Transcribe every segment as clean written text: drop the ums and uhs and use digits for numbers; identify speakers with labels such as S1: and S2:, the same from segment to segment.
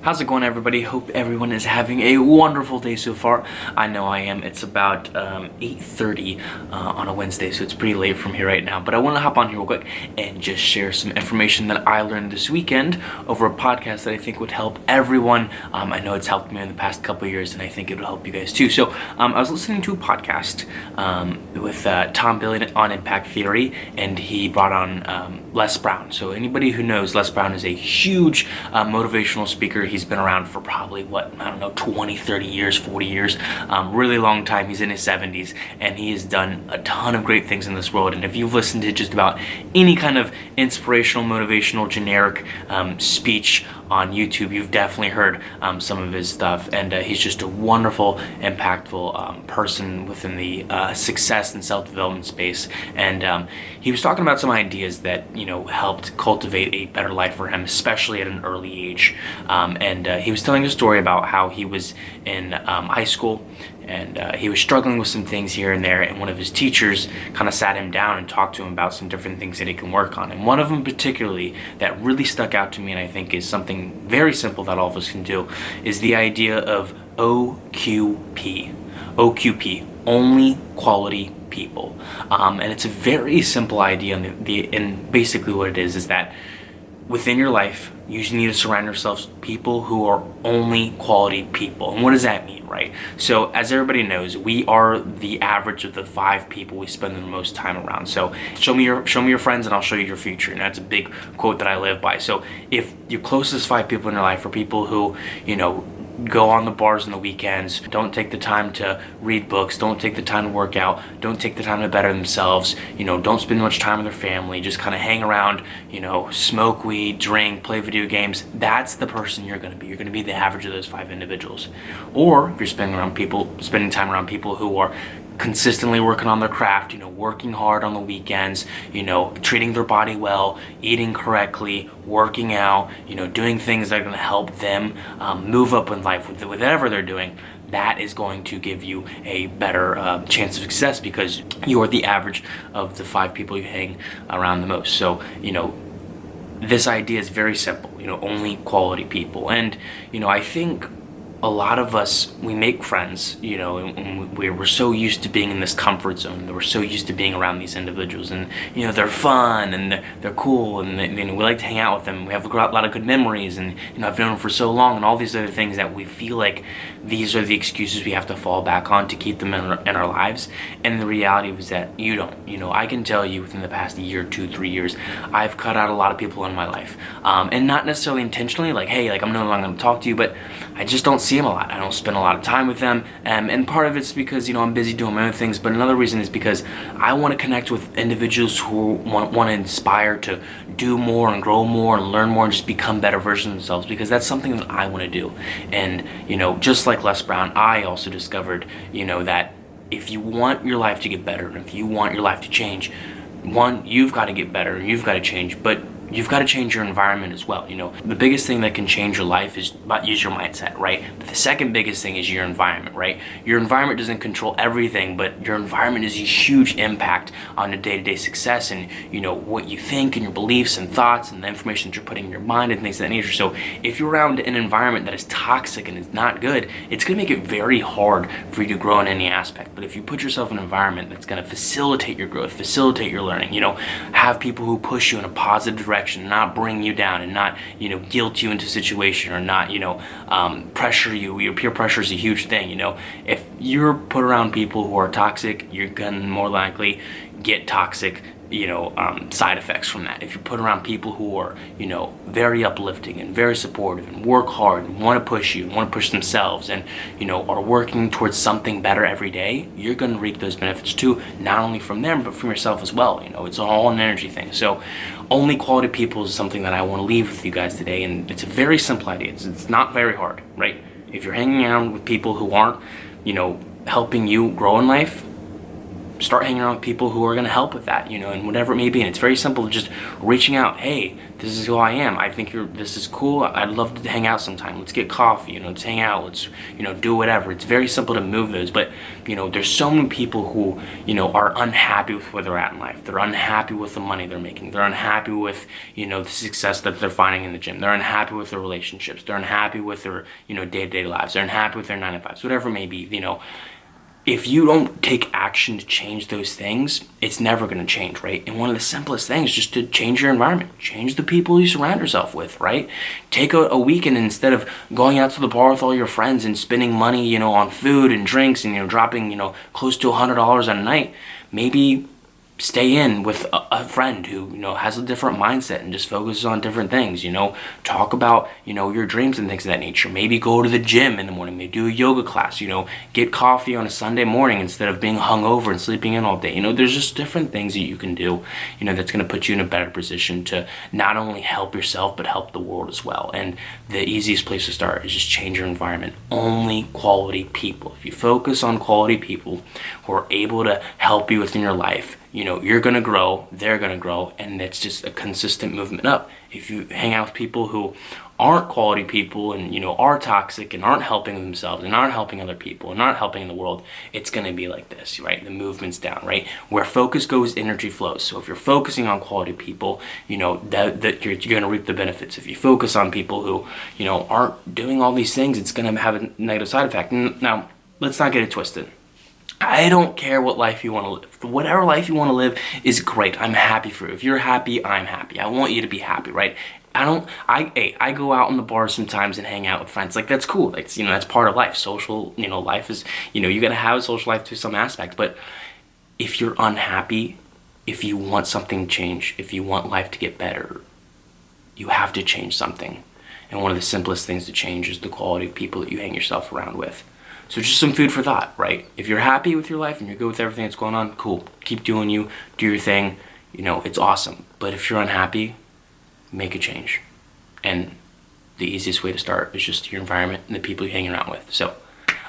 S1: How's it going, everybody? Hope everyone is having a wonderful day so far. I know I am. It's about 8:30 on a Wednesday, so it's pretty late from here right now. But I want to hop on here real quick and just share some information that I learned this weekend over a podcast that I think would help everyone. I know it's helped me in the past couple of years, and I think it will help you guys too. So I was listening to a podcast with Tom Bilyeu on impact theory, and he brought on Les Brown. So anybody who knows, Les Brown is a huge motivational speaker. He's been around for probably, 20, 30 years, 40 years, really long time. He's in his 70s, and he has done a ton of great things in this world. And if you've listened to just about any kind of inspirational, motivational, generic speech on YouTube, you've definitely heard some of his stuff. And he's just a wonderful, impactful person within the success and self-development space. And he was talking about some ideas that, helped cultivate a better life for him, especially at an early age. And he was telling a story about how he was in high school, and he was struggling with some things here and there, and one of his teachers kind of sat him down and talked to him about some different things that he can work on. And one of them particularly that really stuck out to me, and I think is something very simple that all of us can do, is the idea of OQP. OQP, only quality people. And it's a very simple idea, and basically what it is that within your life, you need to surround yourselves with people who are only quality people. And what does that mean, right? So as everybody knows, we are the average of the 5 people we spend the most time around. So show me your friends and I'll show you your future. And that's a big quote that I live by. So if your closest 5 people in your life are people who, go on the bars on the weekends, don't take the time to read books, don't take the time to work out, don't take the time to better themselves, don't spend much time with their family, just kind of hang around, smoke weed, drink, play video games, that's the person you're going to be. You're going to be the average of those 5 individuals. Or if you're spending time around people who are consistently working on their craft, working hard on the weekends, treating their body well, eating correctly, working out, doing things that are going to help them move up in life with whatever they're doing, that is going to give you a better chance of success because you are the average of the 5 people you hang around the most. So, this idea is very simple, only quality people. And, I think a lot of us, we make friends, and we're so used to being in this comfort zone, that we're so used to being around these individuals, and they're fun and they're cool, and we like to hang out with them. We have a lot of good memories, and I've known them for so long, and all these other things that we feel like these are the excuses we have to fall back on to keep them in our lives. And the reality was that you don't. I can tell you within the past year, 2, 3 years, I've cut out a lot of people in my life, and not necessarily intentionally, I'm no longer going to talk to you, but I just don't see them a lot. I don't spend a lot of time with them, and part of it's because I'm busy doing my own things, but another reason is because I want to connect with individuals who want to inspire to do more and grow more and learn more and just become better versions of themselves, because that's something that I want to do. And just like Les Brown, I also discovered that if you want your life to get better, and if you want your life to change, one, you've got to get better and you've got to change, but you've got to change your environment as well. The biggest thing that can change your life is use your mindset, right? But the second biggest thing is your environment, right? Your environment doesn't control everything, but your environment is a huge impact on your day-to-day success and, what you think and your beliefs and thoughts and the information that you're putting in your mind and things of that nature. So if you're around an environment that is toxic and is not good, it's going to make it very hard for you to grow in any aspect. But if you put yourself in an environment that's going to facilitate your growth, facilitate your learning, have people who push you in a positive direction, not bring you down, and not guilt you into a situation, or not pressure you. Your peer pressure is a huge thing. If you're put around people who are toxic, you're gonna more likely get toxic side effects from that. If you're put around people who are very uplifting and very supportive and work hard and want to push you and want to push themselves and are working towards something better every day, you're going to reap those benefits too, not only from them but from yourself as well. It's all an energy thing. So only quality people is something that I want to leave with you guys today, and it's a very simple idea. It's not very hard, right? If you're hanging around with people who aren't helping you grow in life, start hanging around with people who are going to help with that, and whatever it may be. And it's very simple, just reaching out. Hey, this is who I am. I think this is cool. I'd love to hang out sometime. Let's get coffee, let's hang out. Let's, do whatever. It's very simple to move those. But, there's so many people who, are unhappy with where they're at in life. They're unhappy with the money they're making. They're unhappy with, the success that they're finding in the gym. They're unhappy with their relationships. They're unhappy with their, day-to-day lives. They're unhappy with their 9-to-5s, whatever it may be, If you don't take action to change those things, it's never going to change, right? And one of the simplest things is just to change your environment. Change the people you surround yourself with, right? Take a weekend, instead of going out to the bar with all your friends and spending money, on food and drinks and, dropping, close to $100 a night, maybe stay in with a friend who, has a different mindset and just focuses on different things, talk about, your dreams and things of that nature. Maybe go to the gym in the morning, maybe do a yoga class, get coffee on a Sunday morning instead of being hungover and sleeping in all day. There's just different things that you can do, that's going to put you in a better position to not only help yourself, but help the world as well. And the easiest place to start is just change your environment. Only quality people. If you focus on quality people who are able to help you within your life, you're going to grow, they're going to grow, and it's just a consistent movement up. If you hang out with people who aren't quality people and, are toxic and aren't helping themselves and aren't helping other people and aren't helping the world, it's going to be like this, right? The movement's down, right? Where focus goes, energy flows. So if you're focusing on quality people, that you're going to reap the benefits. If you focus on people who, aren't doing all these things, it's going to have a negative side effect. Now, let's not get it twisted. I don't care what life you want to live. Whatever life you want to live is great. I'm happy for you. If you're happy, I'm happy. I want you to be happy, right? I go out in the bars sometimes and hang out with friends. Like, that's cool. Like, that's part of life. Social, life is, you got to have a social life to some aspect. But if you're unhappy, if you want something to change, if you want life to get better, you have to change something. And one of the simplest things to change is the quality of people that you hang yourself around with. So just some food for thought, right? If you're happy with your life and you're good with everything that's going on, cool. Keep doing you, do your thing, it's awesome. But if you're unhappy, make a change. And the easiest way to start is just your environment and the people you're hanging around with. So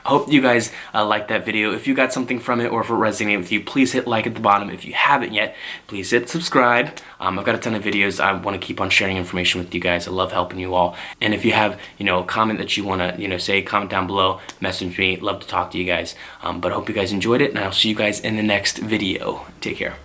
S1: I hope you guys liked that video. If you got something from it or if it resonated with you, please hit like at the bottom. If you haven't yet, please hit subscribe. I've got a ton of videos. I want to keep on sharing information with you guys. I love helping you all. And if you have, a comment that you want to, say, comment down below, message me. Love to talk to you guys. But I hope you guys enjoyed it, and I'll see you guys in the next video. Take care.